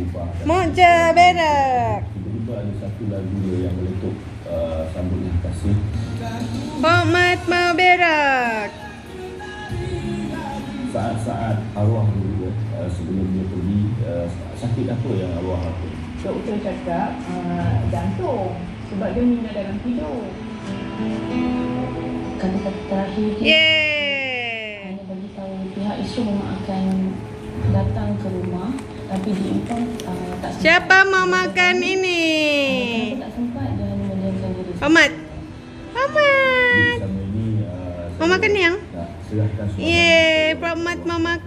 Khalifah. Moja berak. Tiba-tiba ada satu lagu dia yang meletup sambut yang kasih. Pomat mau berak. Saat-saat arwah dulu sebelum dia pergi, sakit apa yang arwah apa? Doktor cakap jantung sebab dia meninggal dalam tidur. Kata-kata terakhir dia Yeay. hanya bagi tahu pihak isteri memang akan datang ke rumah, tapi dia pun tak sempat. Siapa mau makan ini? Kenapa tak sempat, dia hanya mendiamkan diri. Pomat. Pomat. Sama ini Mau makan yang? nak serahkan suara. Yeay, Pomat mau makan.